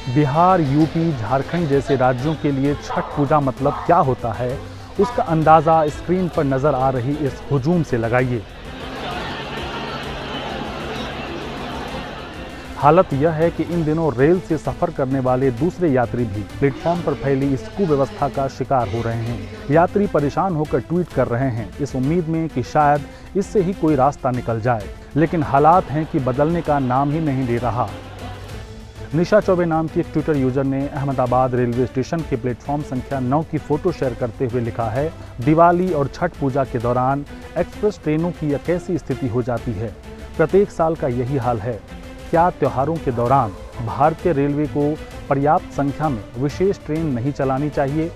Bihar, UP, Jharkhand जैसे राज्यों के लिए छठ पूजा मतलब क्या होता है, उसका अंदाज़ा स्क्रीन पर नज़र आ रही इस हुजूम से लगाइए। हालत यह है कि इन दिनों रेल से सफ़र करने वाले दूसरे यात्री भी प्लेटफॉर्म पर फैली इस कुव्यवस्था का शिकार हो रहे हैं। यात्री परेशान होकर ट्वीट कर रहे हैं, इस उम्मीद में कि शायद इससे ही कोई रास्ता निकल जाए, लेकिन हालात हैं कि बदलने का नाम ही नहीं ले रहा। निशा चौबे नाम की एक ट्विटर यूजर ने अहमदाबाद रेलवे स्टेशन के प्लेटफॉर्म संख्या 9 की फोटो शेयर करते हुए लिखा है, दिवाली और छठ पूजा के दौरान एक्सप्रेस ट्रेनों की यह कैसी स्थिति हो जाती है। प्रत्येक साल का यही हाल है। क्या त्योहारों के दौरान भारतीय रेलवे को पर्याप्त संख्या में विशेष ट्रेन नहीं चलानी चाहिए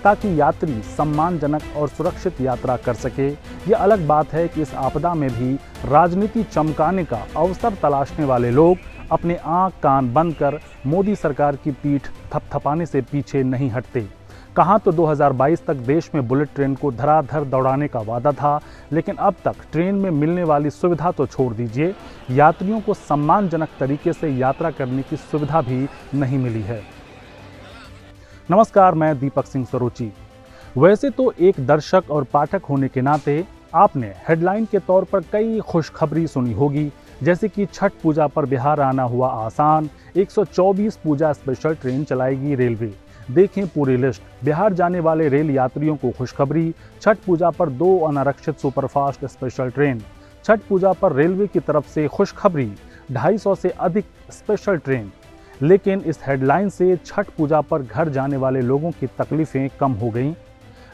ताकि यात्री सम्मानजनक और सुरक्षित यात्रा कर सके? यह अलग बात है कि इस आपदा में भी राजनीति चमकाने का अवसर तलाशने वाले लोग अपने आंख कान बंद कर मोदी सरकार की पीठ थपथपाने से पीछे नहीं हटते। कहाँ तो 2022 तक देश में बुलेट ट्रेन को धराधर दौड़ाने का वादा था, लेकिन अब तक ट्रेन में मिलने वाली सुविधा तो छोड़ दीजिए, यात्रियों को सम्मानजनक तरीके से यात्रा करने की सुविधा भी नहीं मिली है। नमस्कार, मैं दीपक सिंह सरोची। वैसे तो एक दर्शक और पाठक होने के नाते आपने हेडलाइन के तौर पर कई खुशखबरी सुनी होगी, जैसे कि छठ पूजा पर बिहार आना हुआ आसान, 124 पूजा स्पेशल ट्रेन चलाएगी रेलवे। देखें पूरी लिस्ट। बिहार जाने वाले रेल यात्रियों को खुशखबरी, छठ पूजा पर 2 अनारक्षित सुपरफास्ट स्पेशल ट्रेन। छठ पूजा पर रेलवे की तरफ से खुशखबरी, 250 से अधिक स्पेशल ट्रेन। लेकिन इस हेडलाइन से छठ पूजा पर घर जाने वाले लोगों की तकलीफें कम हो गईं।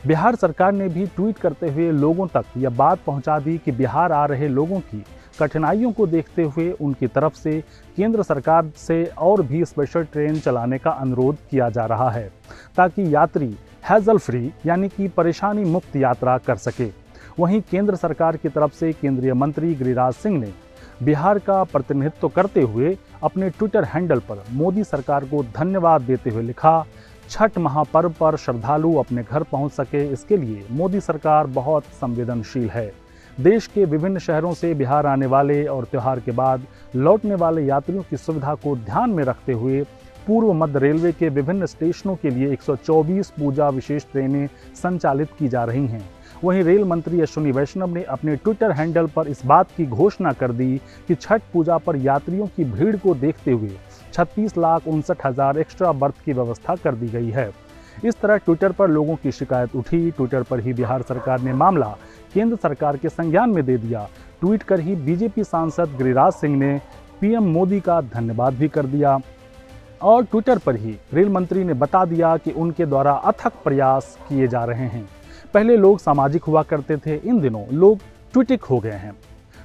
बिहार सरकार ने भी ट्वीट करते हुए लोगों तक यह बात पहुंचा दी कि बिहार आ रहे लोगों की कठिनाइयों को देखते हुए उनकी तरफ से केंद्र सरकार से और भी स्पेशल ट्रेन चलाने का अनुरोध किया जा रहा है, ताकि यात्री हैजल फ्री यानी कि परेशानी मुक्त यात्रा कर सके। वहीं केंद्र सरकार की तरफ से केंद्रीय मंत्री गिरिराज सिंह ने बिहार का प्रतिनिधित्व करते हुए अपने ट्विटर हैंडल पर मोदी सरकार को धन्यवाद देते हुए लिखा, छठ महापर्व पर श्रद्धालु अपने घर पहुंच सके, इसके लिए मोदी सरकार बहुत संवेदनशील है। देश के विभिन्न शहरों से बिहार आने वाले और त्योहार के बाद लौटने वाले यात्रियों की सुविधा को ध्यान में रखते हुए पूर्व मध्य रेलवे के विभिन्न स्टेशनों के लिए 124 पूजा विशेष ट्रेनें संचालित की जा रही हैं। वहीं रेल मंत्री अश्विनी वैष्णव ने अपने ट्विटर हैंडल पर इस बात की घोषणा कर दी कि छठ पूजा पर यात्रियों की भीड़ को देखते हुए 36,59,000 एक्स्ट्रा बर्थ की व्यवस्था कर दी गई है। इस तरह ट्विटर पर लोगों की शिकायत उठी। ट्विटर पर ही बिहार सरकार ने मामला केंद्र सरकार के संज्ञान में दे दिया। ट्वीट कर ही बीजेपी सांसद गिरिराज सिंह ने पीएम मोदी का धन्यवाद भी कर दिया और ट्विटर पर ही रेल मंत्री ने बता दिया कि उनके द्वारा अथक प्रयास किए जा रहे हैं। पहले लोग सामाजिक हुआ करते थे, इन दिनों लोग ट्विटिक हो गए हैं।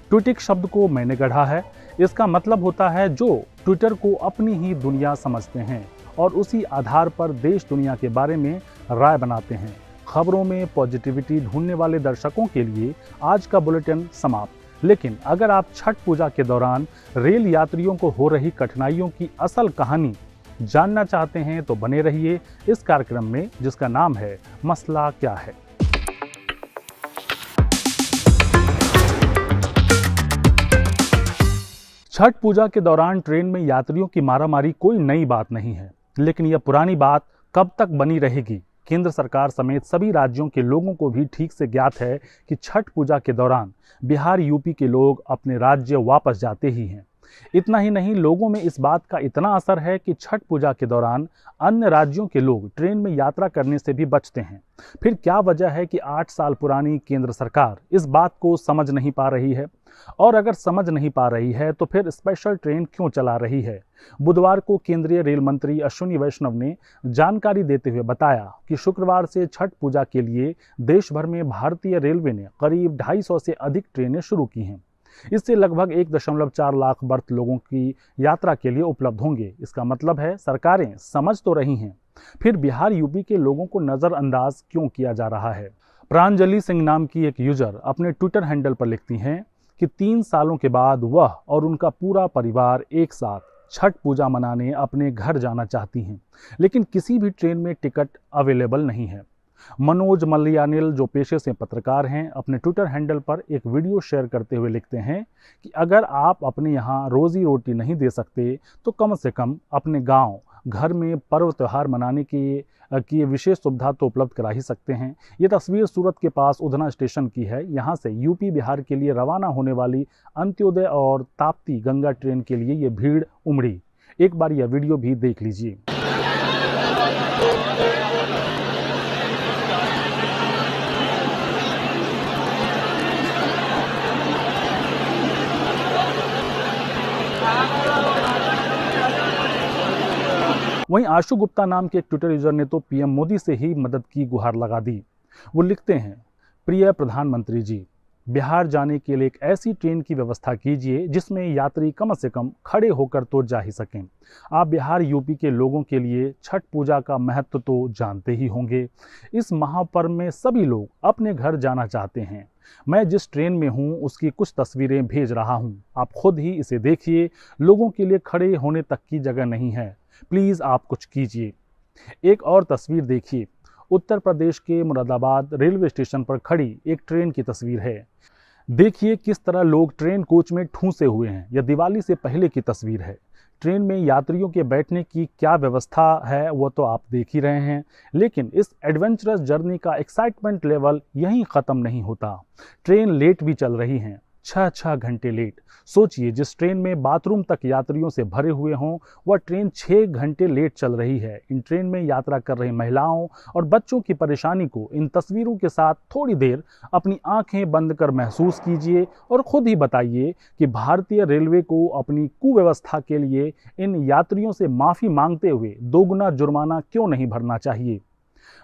ट्विटिक शब्द को मैंने गढ़ा है। इसका मतलब होता है जो ट्विटर को अपनी ही दुनिया समझते हैं और उसी आधार पर देश दुनिया के बारे में राय बनाते हैं। खबरों में पॉजिटिविटी ढूंढने वाले दर्शकों के लिए आज का बुलेटिन समाप्त। लेकिन अगर आप छठ पूजा के दौरान रेल यात्रियों को हो रही कठिनाइयों की असल कहानी जानना चाहते हैं तो बने रहिए इस कार्यक्रम में, जिसका नाम है मसला क्या है। छठ पूजा के दौरान ट्रेन में यात्रियों की मारामारी कोई नई बात नहीं है, लेकिन यह पुरानी बात कब तक बनी रहेगी? केंद्र सरकार समेत सभी राज्यों के लोगों को भी ठीक से ज्ञात है कि छठ पूजा के दौरान बिहार, यूपी के लोग अपने राज्य वापस जाते ही हैं। इतना ही नहीं, लोगों में इस बात का इतना असर है कि छठ पूजा के दौरान अन्य राज्यों के लोग ट्रेन में यात्रा करने से भी बचते हैं। फिर क्या वजह है कि 8 साल पुरानी केंद्र सरकार इस बात को समझ नहीं पा रही है? और अगर समझ नहीं पा रही है तो फिर स्पेशल ट्रेन क्यों चला रही है? बुधवार को केंद्रीय रेल मंत्री अश्विनी वैष्णव ने जानकारी देते हुए बताया कि शुक्रवार से छठ पूजा के लिए देश भर में भारतीय रेलवे ने करीब 250 से अधिक ट्रेनें शुरू की हैं। इससे लगभग 1.4 लाख बर्थ लोगों की यात्रा के लिए उपलब्ध होंगे। इसका मतलब है सरकारें समझ तो रही हैं, फिर बिहार, यूपी के लोगों को नज़रअंदाज क्यों किया जा रहा है? प्रांजलि सिंह नाम की एक यूजर अपने ट्विटर हैंडल पर लिखती हैं कि 3 सालों के बाद वह और उनका पूरा परिवार एक साथ छठ पूजा मनाने अपने घर जाना चाहती हैं, लेकिन किसी भी ट्रेन में टिकट अवेलेबल नहीं है। मनोज मलयानिल, जो पेशे से पत्रकार हैं, अपने ट्विटर हैंडल पर एक वीडियो शेयर करते हुए लिखते हैं कि अगर आप अपने यहाँ रोजी रोटी नहीं दे सकते तो कम से कम अपने गांव घर में पर्व त्यौहार मनाने की ये विशेष सुविधा तो उपलब्ध करा ही सकते हैं। ये तस्वीर सूरत के पास उधना स्टेशन की है। यहाँ से यूपी बिहार के लिए रवाना होने वाली अंत्योदय और ताप्ती गंगा ट्रेन के लिए ये भीड़ उमड़ी। एक बार यह वीडियो भी देख लीजिए। वहीं आशु गुप्ता नाम के एक ट्विटर यूजर ने तो पीएम मोदी से ही मदद की गुहार लगा दी। वो लिखते हैं, प्रिय प्रधानमंत्री जी, बिहार जाने के लिए एक ऐसी ट्रेन की व्यवस्था कीजिए जिसमें यात्री कम से कम खड़े होकर तो जा ही सकें। आप बिहार यूपी के लोगों के लिए छठ पूजा का महत्व तो जानते ही होंगे। इस महापर्व में सभी लोग अपने घर जाना चाहते हैं। मैं जिस ट्रेन में हूं उसकी कुछ तस्वीरें भेज रहा हूं, आप खुद ही इसे देखिए। लोगों के लिए खड़े होने तक की जगह नहीं है, प्लीज आप कुछ कीजिए। एक और तस्वीर देखिए, उत्तर प्रदेश के मुरादाबाद रेलवे स्टेशन पर खड़ी एक ट्रेन की तस्वीर है। देखिए किस तरह लोग ट्रेन कोच में ठूंसे हुए हैं। यह दिवाली से पहले की तस्वीर है। ट्रेन में यात्रियों के बैठने की क्या व्यवस्था है वो तो आप देख ही रहे हैं, लेकिन इस एडवेंचरस जर्नी का एक्साइटमेंट लेवल यहीं ख़त्म नहीं होता। ट्रेन लेट भी चल रही हैं, 6 घंटे लेट। सोचिए, जिस ट्रेन में बाथरूम तक यात्रियों से भरे हुए हों वह ट्रेन 6 घंटे लेट चल रही है। इन ट्रेन में यात्रा कर रही महिलाओं और बच्चों की परेशानी को इन तस्वीरों के साथ थोड़ी देर अपनी आंखें बंद कर महसूस कीजिए और खुद ही बताइए कि भारतीय रेलवे को अपनी कुव्यवस्था के लिए इन यात्रियों से माफ़ी मांगते हुए दोगुना जुर्माना क्यों नहीं भरना चाहिए।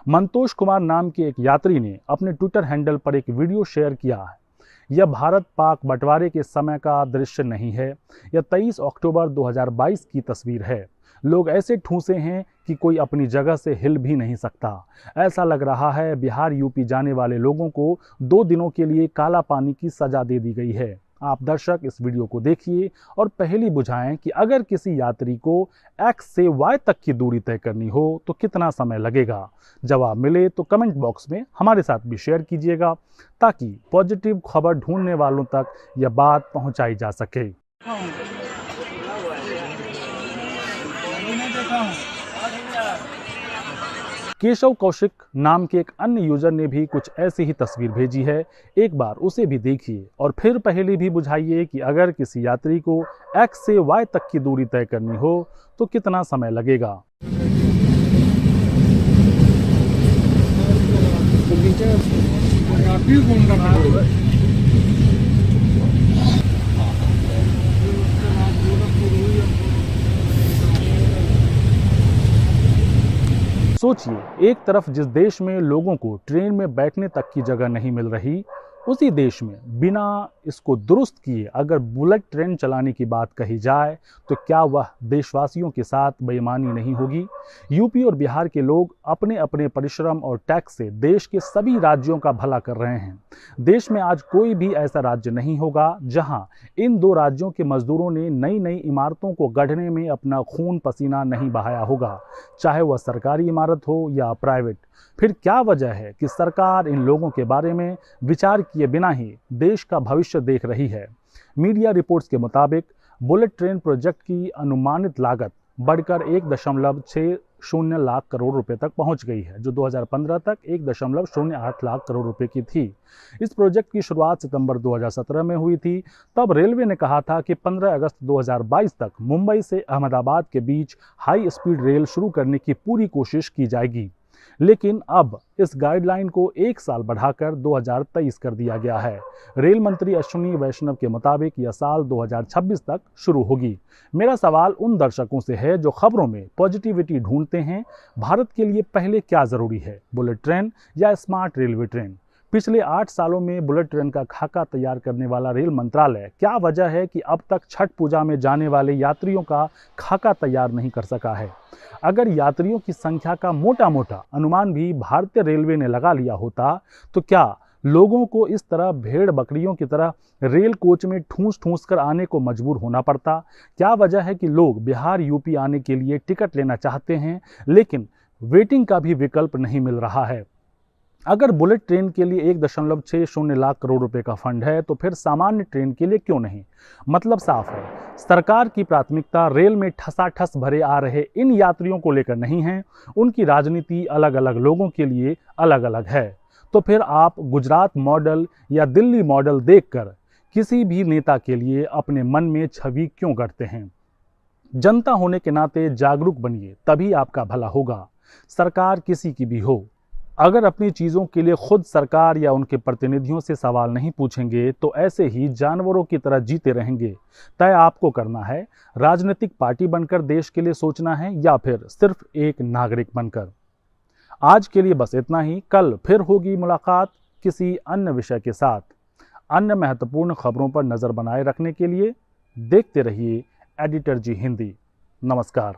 मंतोष कुमार नाम के एक यात्री ने अपने ट्विटर हैंडल पर एक वीडियो शेयर किया है। यह भारत पाक बंटवारे के समय का दृश्य नहीं है, यह 23 अक्टूबर 2022 की तस्वीर है। लोग ऐसे ठूंसे हैं कि कोई अपनी जगह से हिल भी नहीं सकता। ऐसा लग रहा है बिहार यूपी जाने वाले लोगों को 2 दिनों के लिए काला पानी की सजा दे दी गई है। आप दर्शक इस वीडियो को देखिए और पहेली बुझाएं कि अगर किसी यात्री को X से Y तक की दूरी तय करनी हो तो कितना समय लगेगा। जवाब मिले तो कमेंट बॉक्स में हमारे साथ भी शेयर कीजिएगा ताकि पॉजिटिव खबर ढूंढने वालों तक यह बात पहुंचाई जा सके। केशव कौशिक नाम के एक अन्य यूजर ने भी कुछ ऐसी ही तस्वीर भेजी है। एक बार उसे भी देखिए और फिर पहेली भी बुझाइए कि अगर किसी यात्री को X से Y तक की दूरी तय करनी हो तो कितना समय लगेगा। सोचिए, एक तरफ जिस देश में लोगों को ट्रेन में बैठने तक की जगह नहीं मिल रही, उसी देश में बिना इसको दुरुस्त किए अगर बुलेट ट्रेन चलाने की बात कही जाए तो क्या वह देशवासियों के साथ बेईमानी नहीं होगी। यूपी और बिहार के लोग अपने अपने परिश्रम और टैक्स से देश के सभी राज्यों का भला कर रहे हैं। देश में आज कोई भी ऐसा राज्य नहीं होगा जहां इन 2 राज्यों के मजदूरों ने नई नई इमारतों को गढ़ने में अपना खून पसीना नहीं बहाया होगा, चाहे वह सरकारी इमारत हो या प्राइवेट। फिर क्या वजह है कि सरकार इन लोगों के बारे में विचार किए बिना ही देश का भविष्य देख रही है। मीडिया रिपोर्ट्स के मुताबिक बुलेट ट्रेन प्रोजेक्ट की अनुमानित लागत बढ़कर 1.60 लाख करोड़ रुपए तक पहुंच गई है, जो 2015 तक 1.08 लाख करोड़ रुपए की थी। इस प्रोजेक्ट की शुरुआत सितंबर 2017 में हुई थी। तब रेलवे ने कहा था कि 15 अगस्त 2022 तक मुंबई से अहमदाबाद के बीच हाई स्पीड रेल शुरू करने की पूरी कोशिश की जाएगी, लेकिन अब इस गाइडलाइन को 1 साल बढ़ाकर 2023 कर दिया गया है। रेल मंत्री अश्विनी वैष्णव के मुताबिक यह साल 2026 तक शुरू होगी। मेरा सवाल उन दर्शकों से है जो खबरों में पॉजिटिविटी ढूंढते हैं। भारत के लिए पहले क्या जरूरी है, बुलेट ट्रेन या स्मार्ट रेलवे ट्रेन? पिछले 8 सालों में बुलेट ट्रेन का खाका तैयार करने वाला रेल मंत्रालय क्या वजह है कि अब तक छठ पूजा में जाने वाले यात्रियों का खाका तैयार नहीं कर सका है? अगर यात्रियों की संख्या का मोटा मोटा अनुमान भी भारतीय रेलवे ने लगा लिया होता तो क्या लोगों को इस तरह भेड़ बकरियों की तरह रेल कोच में ठूंस कर आने को मजबूर होना पड़ता? क्या वजह है कि लोग बिहार यूपी आने के लिए टिकट लेना चाहते हैं लेकिन वेटिंग का भी विकल्प नहीं मिल रहा है? अगर बुलेट ट्रेन के लिए 1.60 लाख करोड़ रुपए का फंड है तो फिर सामान्य ट्रेन के लिए क्यों नहीं? मतलब साफ है, सरकार की प्राथमिकता रेल में ठसाठस भरे आ रहे इन यात्रियों को लेकर नहीं है, उनकी राजनीति अलग अलग लोगों के लिए अलग अलग है। तो फिर आप गुजरात मॉडल या दिल्ली मॉडल देखकर किसी भी नेता के लिए अपने मन में छवि क्यों गढ़ते हैं? जनता होने के नाते जागरूक बनिए, तभी आपका भला होगा, सरकार किसी की भी हो। अगर अपनी चीज़ों के लिए खुद सरकार या उनके प्रतिनिधियों से सवाल नहीं पूछेंगे तो ऐसे ही जानवरों की तरह जीते रहेंगे। तय आपको करना है, राजनीतिक पार्टी बनकर देश के लिए सोचना है या फिर सिर्फ एक नागरिक बनकर। आज के लिए बस इतना ही। कल फिर होगी मुलाकात किसी अन्य विषय के साथ। अन्य महत्वपूर्ण खबरों पर नज़र बनाए रखने के लिए देखते रहिए एडिटर जी हिंदी। नमस्कार।